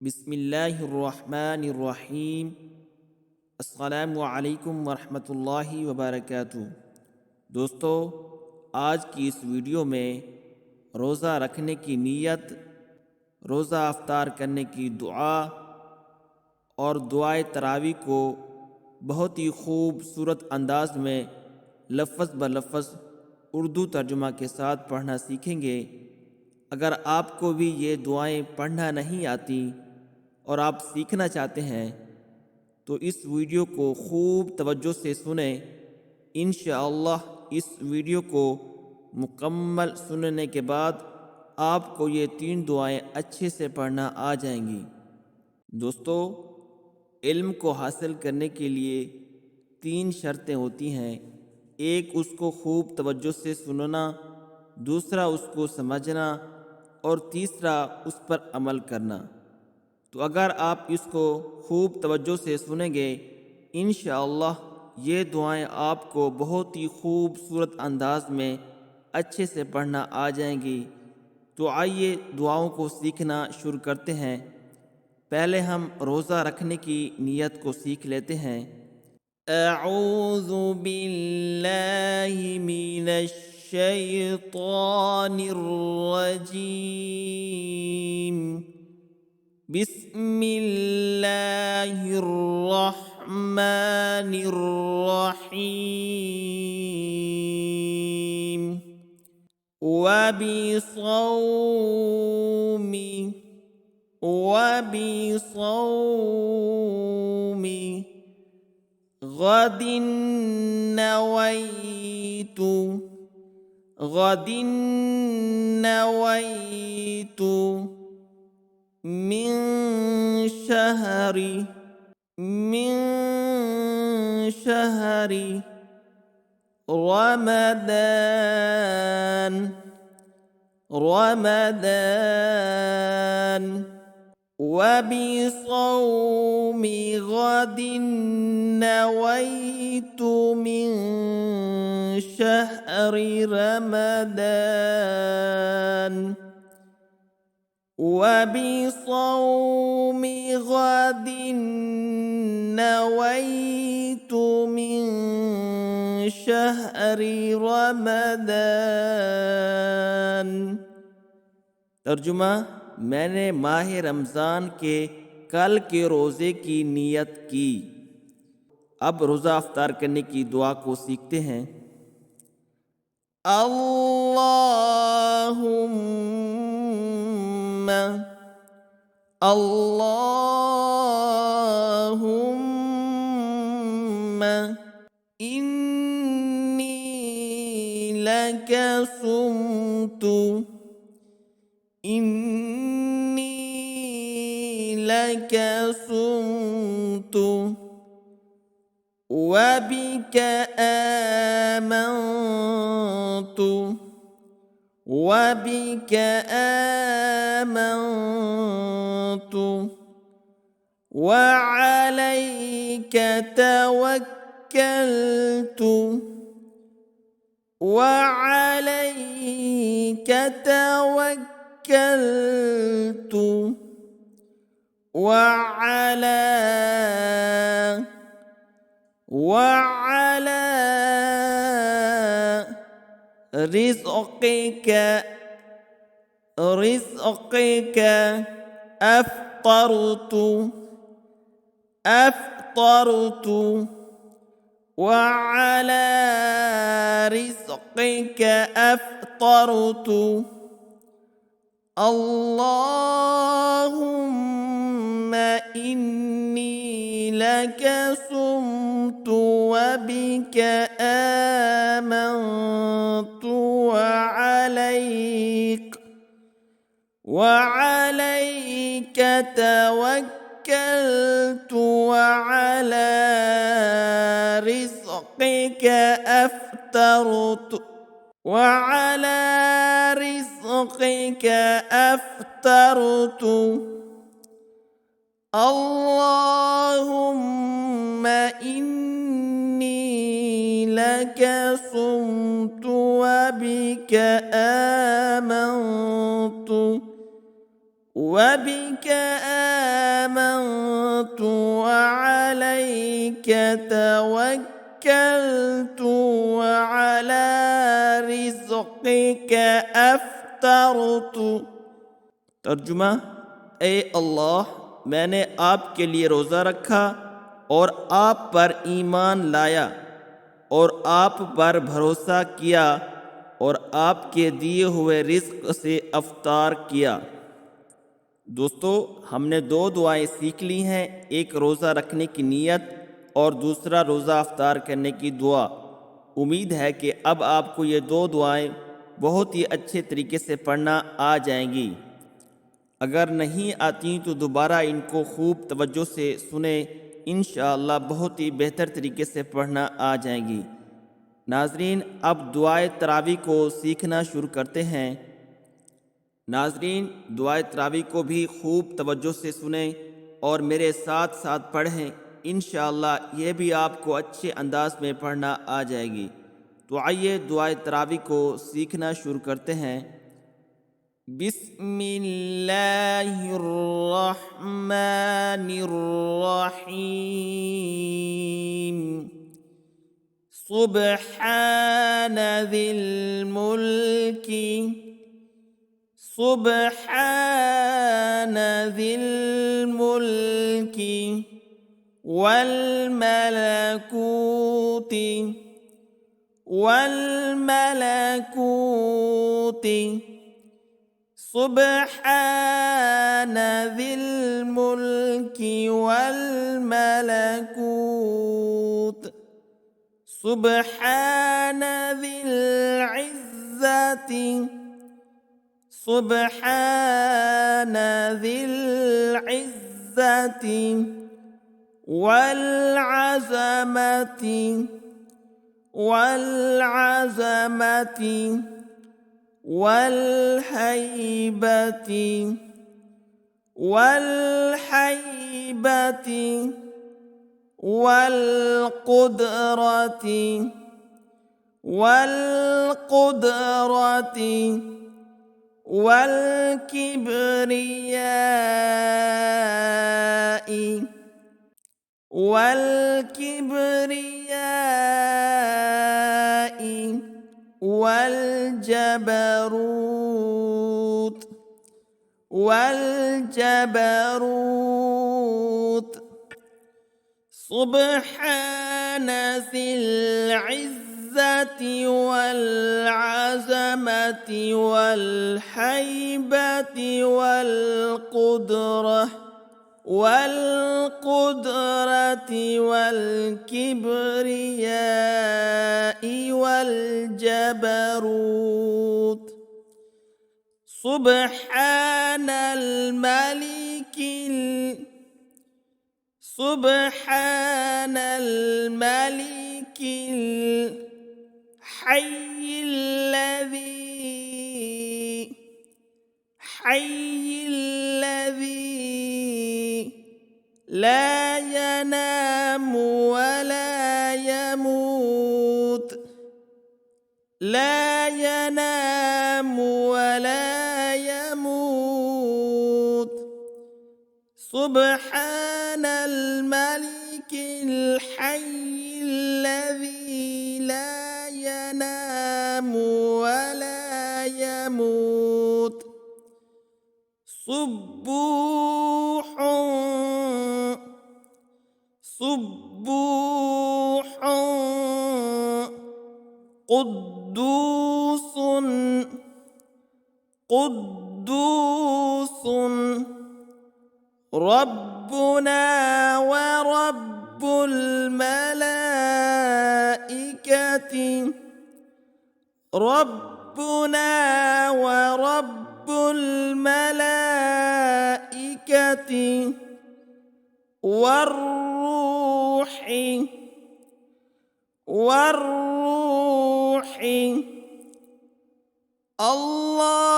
बिस्मिल्लाहिर्रहमानिर्रहीम। अस्सलामु अलैकुम वरहमतुल्लाहि वबरकातुहू। दोस्तों, आज की इस वीडियो में रोज़ा रखने की नीयत, रोज़ा अफ्तार करने की दुआ और दुआए तरावी को बहुत ही खूबसूरत अंदाज में लफ्ज़ ब लफ्ज़ उर्दू तर्जुमा के साथ पढ़ना सीखेंगे। अगर आपको भी ये दुआएं पढ़ना नहीं आती और आप सीखना चाहते हैं तो इस वीडियो को खूब तवज्जो से सुने। इंशाअल्लाह इस वीडियो को मुकम्मल सुनने के बाद आपको ये 3 दुआएं अच्छे से पढ़ना आ जाएंगी। दोस्तों, इल्म को हासिल करने के लिए 3 शर्तें होती हैं। एक, उसको खूब तवज्जो से सुनना, दूसरा उसको समझना और तीसरा उस पर अमल करना। तो अगर आप इसको खूब तवज्जो से सुनेंगे, इंशाअल्लाह ये दुआएं आपको बहुत ही खूबसूरत अंदाज में अच्छे से पढ़ना आ जाएंगी। तो आइए दुआओं को सीखना शुरू करते हैं। पहले हम रोज़ा रखने की नीयत को सीख लेते हैं। अऊज़ु बिल्लाहि मिनश शैतानिर रजीम। बिस्मिल्लाहिर्रहमानिर्रहीम। वबिصوم غد نويت غد نويت من شهر رمضان وبصوم غد نويت من شهر رمضان وبصوم غد نويت من شهر रमदान। तर्जुमा, मैंने माह रमज़ान के कल के रोज़े की नीयत की। अब रोज़ा अफ्तार करने की दुआ को सीखते हैं। अल्लाहुम्मा अल्लाहुम्मा इन्नी लका सुमतु इन्नी लका सुमतु वबिक आमनतु وبك آمنت وعليك توكلت وعليك توكلت وعلى رزقك أفطرت وعلى رزقك أفطرت اللهم إني لك صمت وبك آمنت وعليك توكلت وعلى رزقك أفطرت وعلى رزقك أفطرت اللهم إني لك صمت وبك آمنت وبك آمنت وعليك توكلت وعلى رزقك أفطرت. तर्जुमा, ए अल्लाह, मैंने आपके लिए रोज़ा रखा और आप पर ईमान लाया और आप पर भरोसा किया और आपके दिए हुए रिज़्क़ से अफ्तार किया। दोस्तों, हमने दो दुआएं सीख ली हैं, एक रोज़ा रखने की नीयत और दूसरा रोज़ा अफ्तार करने की दुआ। उम्मीद है कि अब आपको ये दो दुआएं बहुत ही अच्छे तरीके से पढ़ना आ जाएंगी। अगर नहीं आती तो दोबारा इनको खूब तवज्जो से सुने, इंशाअल्लाह बहुत ही बेहतर तरीके से पढ़ना आ जाएंगी। नाजरीन, अब दुआए तरावी को सीखना शुरू करते हैं। नाजरीन, दुआए तरावी को भी खूब तवज्जो से सुने और मेरे साथ साथ पढ़ें। इंशाअल्लाह ये भी आपको अच्छे अंदाज में पढ़ना आ जाएगी। तो आइए दुआए तरावी को सीखना शुरू करते हैं। बिस्मिल्लाहिर्रहमानिर्रहीम। सुब्हान ज़िल मुल्की सुब्हान ज़िल मुल्की वल मलकूति सुब्हान ज़िल मुल्की वल मलकूत सुब्हान ज़िल इज़्ज़ति सुब्हान ज़िल इज़्ज़ति वल अज़मति वल हैबति वल कुदरति वल किब्रियाइ वल जबरूत सुब्हान ज़िल इज़्ज़ति वल अज़मति वल हैबति वल कुदरति वल किब्रियाइ वल जबरूत सुब्हानल मलिकिल हय्यिल्लज़ी ला यनामु वला यमूत सुब्हानल मलिकिल हय्यिल्लज़ी ला यनामु वला यमूत सुब्बूहुन कुद्दूसुन रब्बुना व रब्बुल मलाइकति والروح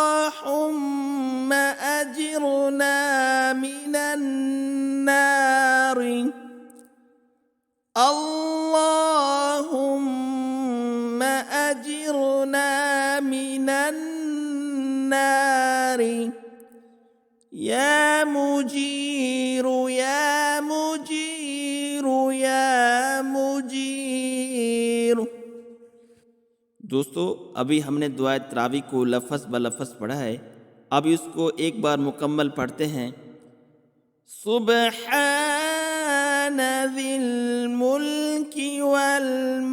اللهم أجرنا من النار اللهم أجرنا من النار يا مجير دوستو ابھی ہم نے دعائے تراویح کو لفظ بلفظ پڑھا ہے، اب اس کو ایک بار مکمل پڑھتے ہیں۔ سبحان ذی الملک والملکوت،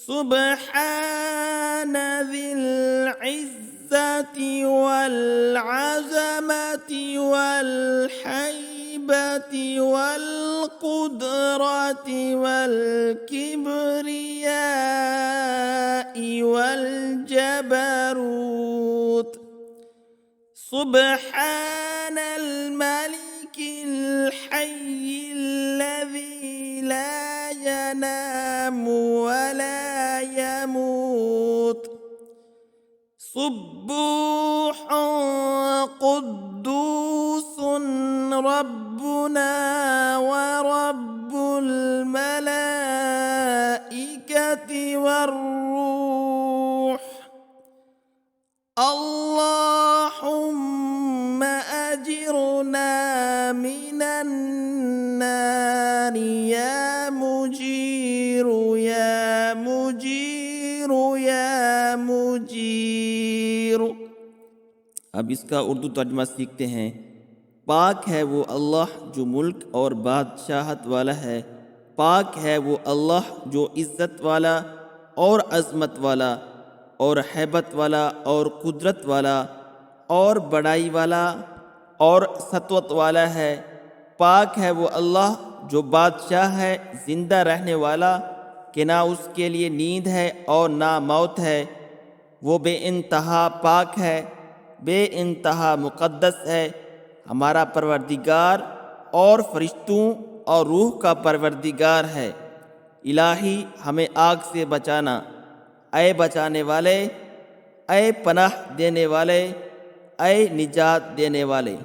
سبحان ذی العزة والعظمة والحیبة والقدرة والکبریاء والجبروت، سبحان الملك الحي الذي لا ينام ولا يموت، سبوح قدوس ربنا ورب الملائكة والروح، اللهم أجرنا من النار يا مجير يا مجير يا مجير۔ اب اس کا اردو ترجمہ سیکھتے ہیں۔ پاک ہے وہ اللہ جو ملک اور بادشاہت والا ہے، پاک ہے وہ اللہ جو عزت والا اور عظمت والا اور ہیبت والا اور قدرت والا اور بڑائی والا اور سطوت والا ہے، پاک ہے وہ اللہ جو بادشاہ ہے زندہ رہنے والا کہ نہ اس کے لیے نیند ہے اور نہ موت ہے، وہ بے انتہا پاک ہے، بے انتہا مقدس ہے، ہمارا پروردگار اور فرشتوں اور روح کا پروردگار ہے۔ الہی ہمیں آگ سے بچانا، اے بچانے والے، اے پناہ دینے والے، اے نجات دینے والے۔